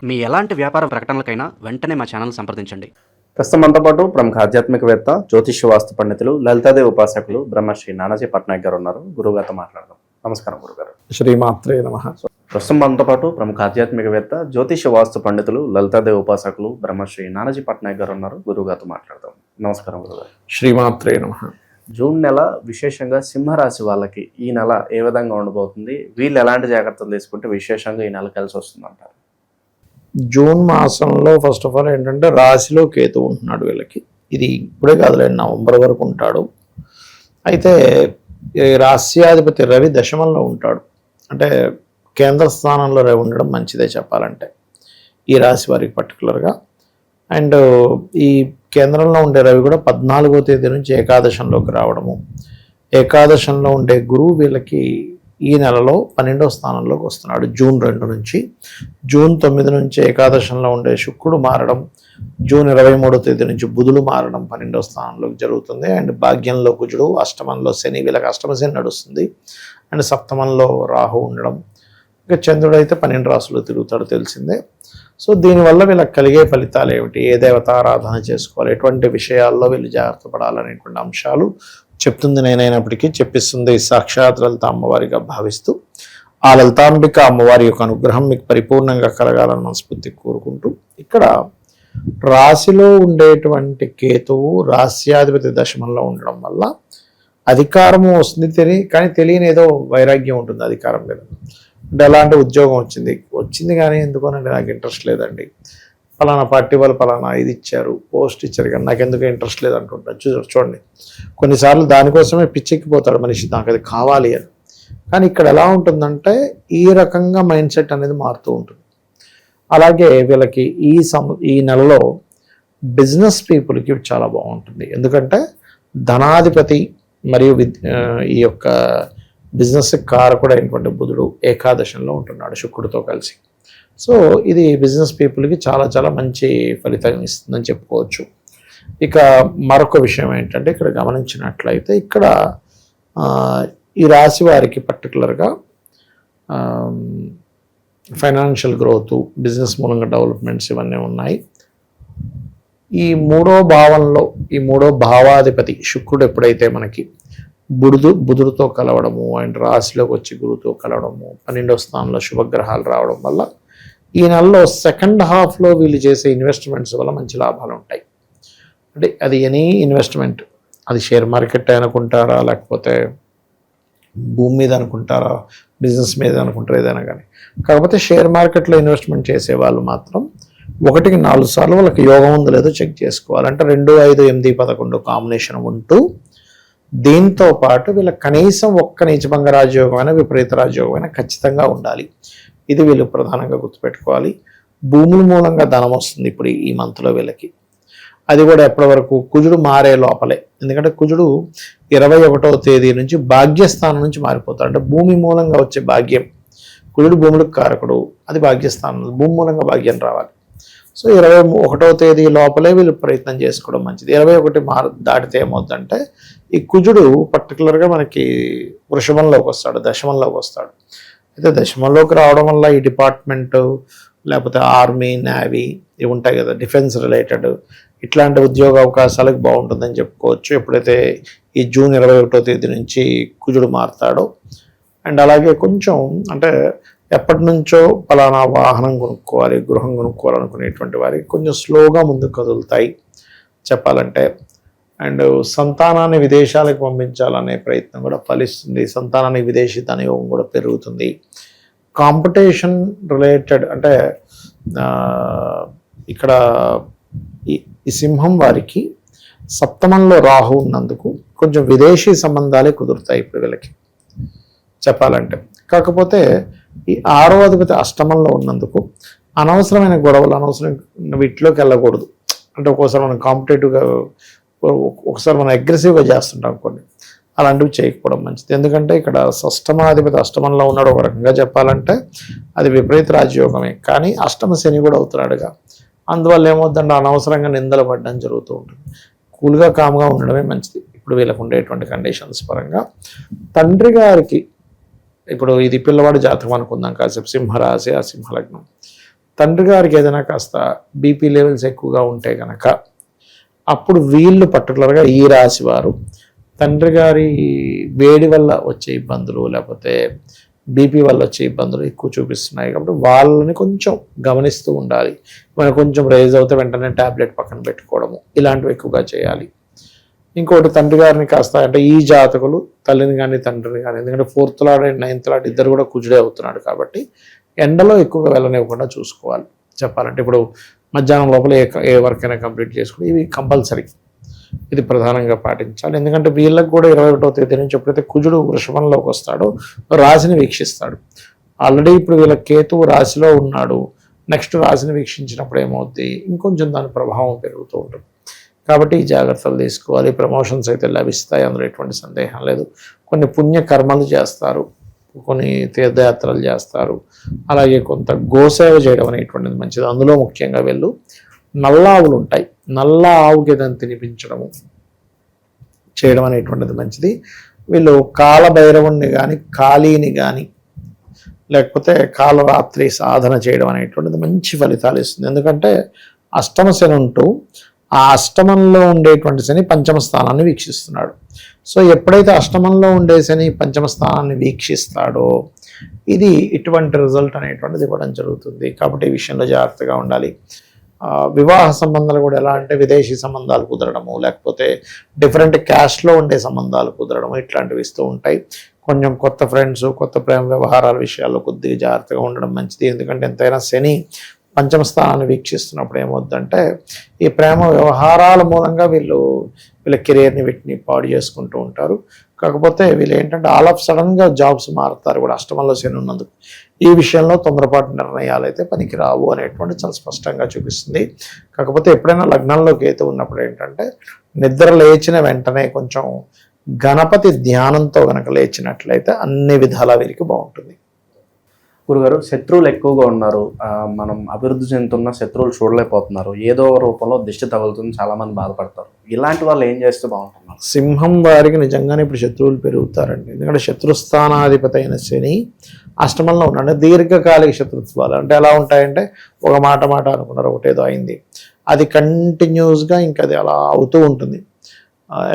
మీ ఎలాంటి వ్యాపార ప్రకటనలకైనా వెంటనే మా ఛానల్ సంప్రదించండి. ప్రస్తుతం మనతో పాటు ప్రముఖ ఆధ్యాత్మికవేత్త, జ్యోతిష్య వాస్తు పండితులు, లలితాదేవి ఉపాసకులు బ్రహ్మశ్రీ నానాజీ పట్నాయక్ గారు ఉన్నారు. గురువుగారితో మాట్లాడదాం. నమస్కారం గురుగారు. శ్రీమాత్రే నమః. ప్రస్తుతం మనతో పాటు ప్రముఖ ఆధ్యాత్మికవేత్త, జ్యోతిష్య వాస్తు పండితులు, లలితాదేవి ఉపాసకులు బ్రహ్మశ్రీ నానాజీ పట్నాయక్ గారు ఉన్నారు. గురువుగారితో మాట్లాడదాం. నమస్కారం గురుగారు. శ్రీమాత్రే నమః. జూన్ నెల విశేషంగా సింహరాశి వాళ్ళకి ఈ నెల ఏ విధంగా ఉండబోతుంది? వీళ్ళు ఎలాంటి జాగ్రత్తలు తీసుకుంటే విశేషంగా ఈ నెల కలిసి వస్తుంది అంటారు? జూన్ మాసంలో ఫస్ట్ ఆఫ్ ఆల్ ఏంటంటే రాశిలో కేతు ఉంటున్నాడు వీళ్ళకి. ఇది ఇప్పుడే కాదులేండి, నవంబర్ వరకు ఉంటాడు. అయితే ఈ రాశ్యాధిపతి రవి దశమంలో ఉంటాడు. అంటే కేంద్ర స్థానంలో రవి ఉండడం మంచిదే చెప్పాలంటే ఈ రాశి వారికి పర్టికులర్గా. అండ్ ఈ కేంద్రంలో ఉండే రవి కూడా 14వ తేదీ నుంచి ఏకాదశంలోకి రావడము, ఏకాదశంలో ఉండే గురువు వీళ్ళకి ఈ నెలలో 12వ స్థానంలోకి వస్తున్నాడు. జూన్ 2 నుంచి జూన్ 9 నుంచి ఏకాదశంలో ఉండే శుక్రుడు మారడం, జూన్ 23వ తేదీ నుంచి బుధుడు మారడం 12వ స్థానంలోకి జరుగుతుంది. అండ్ భాగ్యంలో కుజుడు, అష్టమంలో శని, వీళ్ళకి అష్టమ శని నడుస్తుంది. అండ్ సప్తమంలో రాహు ఉండడం. ఇంకా చంద్రుడు అయితే 12 రాసులు తిరుగుతాడు తెలిసిందే. సో దీనివల్ల వీళ్ళకి కలిగే ఫలితాలు ఏమిటి, ఏ దేవతారాధన చేసుకోవాలి, ఎటువంటి విషయాల్లో వీళ్ళు జాగ్రత్త పడాలనేటువంటి అంశాలు చెప్తుంది నేనైనప్పటికీ చెప్పిస్తుంది సాక్షాత్ లలిత అమ్మవారిగా భావిస్తూ, ఆ లలితాంబిక అమ్మవారి యొక్క అనుగ్రహం మీకు పరిపూర్ణంగా కలగాలని మనస్ఫూర్తి కోరుకుంటూ, ఇక్కడ రాశిలో ఉండేటువంటి కేతువు రాశ్యాధిపతి దశమంలో ఉండడం వల్ల అధికారము వస్తుంది కానీ తెలియని ఏదో వైరాగ్యం ఉంటుంది అధికారం మీద. అంటే ఎలాంటి ఉద్యోగం వచ్చింది కానీ ఎందుకోనండి నాకు ఇంట్రెస్ట్ లేదండి, ఫలానా పార్టీ వాళ్ళు ఫలానా ఇది ఇచ్చారు, పోస్ట్ ఇచ్చారు కానీ నాకు ఎందుకు ఇంట్రెస్ట్ లేదంటుంటారు. చూడండి, కొన్నిసార్లు దానికోసమే పిచ్చెక్కిపోతాడు మనిషి, నాకు అది కావాలి అని. కానీ ఇక్కడ ఎలా ఉంటుందంటే ఈ రకంగా మైండ్ సెట్ అనేది మారుతూ ఉంటుంది. అలాగే వీళ్ళకి ఈ నెలలో బిజినెస్ పీపుల్కి చాలా బాగుంటుంది. ఎందుకంటే ధనాధిపతి మరియు ఈ యొక్క బిజినెస్ కారకుడు అయినటువంటి బుధుడు ఏకాదశంలో ఉంటున్నాడు శుక్రుడితో కలిసి. సో ఇది బిజినెస్ పీపుల్కి చాలా చాలా మంచి ఫలితాన్ని ఇస్తుందని చెప్పుకోవచ్చు. ఇక మరొక విషయం ఏంటంటే ఇక్కడ గమనించినట్లయితే ఇక్కడ ఈ రాశి వారికి పర్టికులర్గా ఫైనాన్షియల్ గ్రోత్, బిజినెస్ మూలంగా డెవలప్మెంట్స్ ఇవన్నీ ఉన్నాయి. ఈ మూడో భావాధిపతి శుక్రుడు ఎప్పుడైతే మనకి బుధుడితో కలవడము అండ్ రాశిలోకి వచ్చి గురువుతో కలవడము, 12వ స్థానంలో శుభగ్రహాలు రావడం వల్ల ఈ నెలలో సెకండ్ హాఫ్లో వీళ్ళు చేసే ఇన్వెస్ట్మెంట్స్ వల్ల మంచి లాభాలు ఉంటాయి. అంటే అది ఎనీ ఇన్వెస్ట్మెంట్, అది షేర్ మార్కెట్ అనుకుంటారా, లేకపోతే భూమి మీద అనుకుంటారా, బిజినెస్ మీద అనుకుంటారా, ఏదైనా కానీ. కాకపోతే షేర్ మార్కెట్లో ఇన్వెస్ట్మెంట్ చేసే వాళ్ళు మాత్రం 1కి 4 సార్లు వాళ్ళకి యోగం ఉందో లేదో చెక్ చేసుకోవాలి. అంటే 2, 5, 8, 11 కాంబినేషన్ ఉంటూ దీంతో పాటు వీళ్ళకి కనీసం ఒక్క నీచభంగ రాజయోగమైన విపరీత రాజయోగమైన ఖచ్చితంగా ఉండాలి. ఇది వీళ్ళు ప్రధానంగా గుర్తుపెట్టుకోవాలి. భూముల మూలంగా ధనం వస్తుంది ఇప్పుడు ఈ మంత్లో వీళ్ళకి. అది కూడా ఎప్పటి వరకు కుజుడు మారే లోపలే. ఎందుకంటే కుజుడు 21వ తేదీ నుంచి భాగ్యస్థానం నుంచి మారిపోతాడు. అంటే భూమి మూలంగా వచ్చే భాగ్యం, కుజుడు భూములకు కారకుడు, అది భాగ్యస్థానం, భూమి మూలంగా భాగ్యం రావాలి. సో 21వ తేదీ లోపలే వీళ్ళు ప్రయత్నం చేసుకోవడం మంచిది. 21 దాటితే ఏమవుతుందంటే ఈ కుజుడు పర్టికులర్గా మనకి వృషభంలోకి వస్తాడు, దశమంలోకి వస్తాడు. అయితే దశమంలోకి రావడం వల్ల ఈ డిపార్ట్మెంట్, లేకపోతే ఆర్మీ, నేవీ ఇవి ఉంటాయి కదా, డిఫెన్స్ రిలేటెడ్ ఇట్లాంటి ఉద్యోగ అవకాశాలకు బాగుంటుందని చెప్పుకోవచ్చు ఎప్పుడైతే ఈ జూన్ 21వ తేదీ నుంచి కుజుడు మారుతాడో. అండ్ అలాగే కొంచెం అంటే ఎప్పటి నుంచో పలానా వాహనం కొనుక్కోవాలి, గృహం కొనుక్కోవాలనుకునేటువంటి వారికి కొంచెం స్లోగా ముందుకు కదులుతాయి చెప్పాలంటే. అండ్ సంతానాన్ని విదేశాలకు పంపించాలనే ప్రయత్నం కూడా ఫలిస్తుంది. సంతానానికి విదేశీ ధనయోగం కూడా పెరుగుతుంది. కాంపిటీషన్ రిలేటెడ్ అంటే ఇక్కడ ఈ సింహం వారికి సప్తమంలో రాహు ఉన్నందుకు కొంచెం విదేశీ సంబంధాలే కుదురుతాయి ఇప్పుడు వీళ్ళకి చెప్పాలంటే. కాకపోతే ఈ 6వ అధిపతి అష్టమంలో ఉన్నందుకు అనవసరమైన గొడవలు, అనవసరమైన వీటిలోకి వెళ్ళకూడదు. అంటే ఒక్కోసారి మనం కాంపిటేటివ్గా, ఒకసారి మనం అగ్రెసివ్గా చేస్తుంటాం కొన్ని, అలాంటివి చేయకపోవడం మంచిది. ఎందుకంటే ఇక్కడ షష్టమాధిపతి అష్టమంలో ఉన్నాడు. ఒక రకంగా చెప్పాలంటే అది విపరీత రాజయోగమే, కానీ అష్టమ శని కూడా అవుతున్నాడుగా. అందువల్ల ఏమవుతుందంటే అనవసరంగా నిందలు పడడం జరుగుతూ ఉంటుంది. కూల్గా కామ్గా ఉండడమే మంచిది ఇప్పుడు వీళ్ళకు ఉండేటువంటి కండిషన్స్ పరంగా. తండ్రి గారికి ఇప్పుడు ఇది పిల్లవాడి జాతకం అనుకుందాం కాసేపు, సింహరాశి, ఆ సింహలగ్నం. తండ్రి గారికి ఏదైనా కాస్త బీపీ లెవెల్స్ ఎక్కువగా ఉంటే కనుక అప్పుడు వీళ్ళు పర్టికులర్గా ఈ రాశి వారు తండ్రి గారి వేడి వల్ల వచ్చే ఇబ్బందులు లేకపోతే బీపీ వల్ల వచ్చే ఇబ్బందులు ఎక్కువ చూపిస్తున్నాయి కాబట్టి వాళ్ళని కొంచెం గమనిస్తూ ఉండాలి. మనం కొంచెం రైజ్ అవుతే వెంటనే ట్యాబ్లెట్ పక్కన పెట్టుకోవడము ఇలాంటివి ఎక్కువగా చేయాలి. ఇంకోటి తండ్రి గారిని కాస్త అంటే ఈ జాతకులు తల్లిని కానీ తండ్రిని కానీ, ఎందుకంటే 4th lord and 9th lord ఇద్దరు కూడా కుజుడే అవుతున్నాడు కాబట్టి ఎండలో ఎక్కువగా వెళ్ళనివ్వకుండా చూసుకోవాలి. చెప్పాలంటే ఇప్పుడు మధ్యాహ్నం లోపల ఏ వర్క్ అయినా కంప్లీట్ చేసుకుని ఇవి కంపల్సరీ, ఇది ప్రధానంగా పాటించాలి. ఎందుకంటే వీళ్ళకి కూడా 21వ తేదీ నుంచి ఎప్పుడైతే కుజుడు వృషభంలోకి వస్తాడో రాశిని వీక్షిస్తాడు. ఆల్రెడీ ఇప్పుడు వీళ్ళ కేతువు రాశిలో ఉన్నాడు, నెక్స్ట్ రాశిని వీక్షించినప్పుడు ఏమవుద్ది, ఇంకొంచెం దాని ప్రభావం పెరుగుతూ ఉంటుంది. కాబట్టి ఈ జాగ్రత్తలు తీసుకోవాలి. ప్రమోషన్స్ అయితే లభిస్తాయి, అందులో ఎటువంటి సందేహం లేదు. కొన్ని పుణ్యకర్మలు చేస్తారు, కొన్ని తీర్థయాత్రలు చేస్తారు, అలాగే కొంత గోసేవ చేయడం అనేటువంటిది మంచిది. అందులో ముఖ్యంగా వీళ్ళు నల్ల ఆవులు ఉంటాయి, నల్ల ఆవుకి ఏదైనా తినిపించడము చేయడం అనేటువంటిది మంచిది. వీళ్ళు కాలభైరవుణ్ణి కానీ కాళీని కానీ లేకపోతే కాలరాత్రి సాధన చేయడం అనేటువంటిది మంచి ఫలితాలు ఇస్తుంది. ఎందుకంటే అష్టమ శని ఉంటూ ఆ అష్టమంలో ఉండేటువంటి శని పంచమ స్థానాన్ని వీక్షిస్తున్నాడు. సో ఎప్పుడైతే అష్టమంలో ఉండే శని పంచమ స్థానాన్ని వీక్షిస్తాడో ఇది ఇటువంటి రిజల్ట్ అనేటువంటిది ఇవ్వడం జరుగుతుంది. కాబట్టి ఈ విషయంలో జాగ్రత్తగా ఉండాలి. వివాహ సంబంధాలు కూడా ఎలా అంటే విదేశీ సంబంధాలు కుదరడము, లేకపోతే డిఫరెంట్ క్యాస్ట్లో ఉండే సంబంధాలు కుదరడము ఇట్లాంటివి ఇస్తూ ఉంటాయి. కొంచెం కొత్త ఫ్రెండ్స్, కొత్త ప్రేమ వ్యవహారాల విషయాల్లో కొద్దిగా జాగ్రత్తగా ఉండడం మంచిది. ఎందుకంటే ఎంతైనా శని పంచమ స్థానాన్ని వీక్షిస్తున్నప్పుడు ఏమవుద్దంటే ఈ ప్రేమ వ్యవహారాల మూలంగా వీళ్ళ కెరీర్ని వీటిని పాడు చేసుకుంటూ ఉంటారు. కాకపోతే వీళ్ళు ఏంటంటే ఆల్ ఆఫ్ సడన్గా జాబ్స్ మారుతారు కూడా అష్టమంలో శని ఉన్నందుకు. ఈ విషయంలో తొందరపాటు నిర్ణయాలు అయితే పనికి రావు అనేటువంటి చాలా స్పష్టంగా చూపిస్తుంది. కాకపోతే ఎప్పుడైనా లగ్నంలో కేతు ఉన్నప్పుడు ఏంటంటే నిద్ర లేచిన వెంటనే కొంచెం గణపతి ధ్యానంతో కనుక లేచినట్లయితే అన్ని విధాలా వీరికి బాగుంటుంది. గురుగారు, శత్రువులు ఎక్కువగా ఉన్నారు, మనం అభివృద్ధి చెందుతున్న శత్రువులు చూడలేకపోతున్నారు, ఏదో ఒక రూపంలో దిష్టి తగులుతుంది, చాలా మంది బాధపడతారు. ఇలాంటి వాళ్ళు ఏం చేస్తే బాగుంటున్నారు? సింహం వారికి నిజంగానే ఇప్పుడు శత్రువులు పెరుగుతారండి. ఎందుకంటే శత్రుస్థానాధిపతి అయిన శని అష్టమంలో ఉన్నాడు. దీర్ఘకాలిక శత్రుత్వాలు అంటే ఎలా ఉంటాయంటే ఒక మాట అనుకున్నారు, ఒకటేదో అయింది, అది కంటిన్యూస్గా ఇంకా అది అలా అవుతూ ఉంటుంది.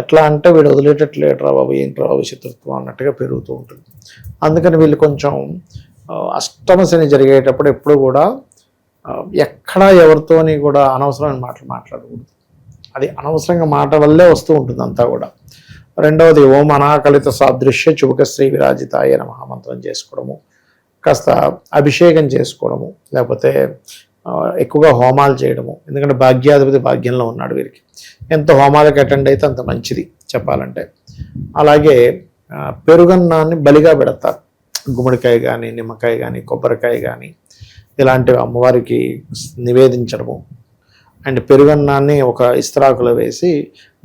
ఎట్లా అంటే వీడు వదిలేటట్లేట్రా బాబు, ఏంట్రా బాబు శత్రుత్వం అన్నట్టుగా పెరుగుతూ ఉంటుంది. అందుకని వీళ్ళు కొంచెం అష్టమ శని జరిగేటప్పుడు ఎప్పుడు కూడా ఎక్కడా ఎవరితోని కూడా అనవసరమైన మాటలు మాట్లాడకూడదు. అది అనవసరంగా మాట వల్లే వస్తూ ఉంటుంది అంతా కూడా. రెండవది ఓం అనాకలిత సాదృశ్య చుబకశ్రీ విరాజితాయ నమః మంత్రం చేసుకోవడము, కాస్త అభిషేకం చేసుకోవడము, లేకపోతే ఎక్కువగా హోమాలు చేయడము. ఎందుకంటే భాగ్యాధిపతి భాగ్యంలో ఉన్నాడు వీరికి. ఎంత హోమాలకు అటెండ్ అయితే అంత మంచిది చెప్పాలంటే. అలాగే పెరుగన్నాన్ని బలిగా పెడతారు. గుమ్మడికాయ కానీ, నిమ్మకాయ కానీ, కొబ్బరికాయ కానీ ఇలాంటివి అమ్మవారికి నివేదించడము. అండ్ పెరుగన్నాన్ని ఒక ఇస్తరాకులో వేసి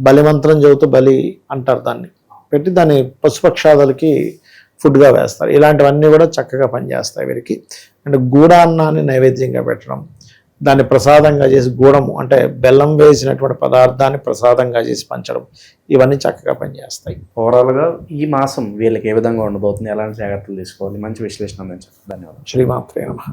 బలిమంత్రం చెబుతూ బలి అంటారు, దాన్ని పెట్టి దాన్ని పశుపక్షాదులకి ఫుడ్గా వేస్తారు. ఇలాంటివన్నీ కూడా చక్కగా పనిచేస్తాయి వీరికి. అండ్ గూడాన్నాన్ని నైవేద్యంగా పెట్టడం, దాన్ని ప్రసాదంగా చేసి గూడము అంటే బెల్లం వేసినటువంటి పదార్థాన్ని ప్రసాదంగా చేసి పంచడం, ఇవన్నీ చక్కగా పనిచేస్తాయి. ఓవరాల్గా ఈ మాసం వీళ్ళకి ఏ విధంగా ఉండబోతుంది, ఎలాంటి జాగ్రత్తలు తీసుకోవాలి, మంచి విశ్లేషణ అందించారు. ధన్యవాదాలు. శ్రీమాత్రే నమః.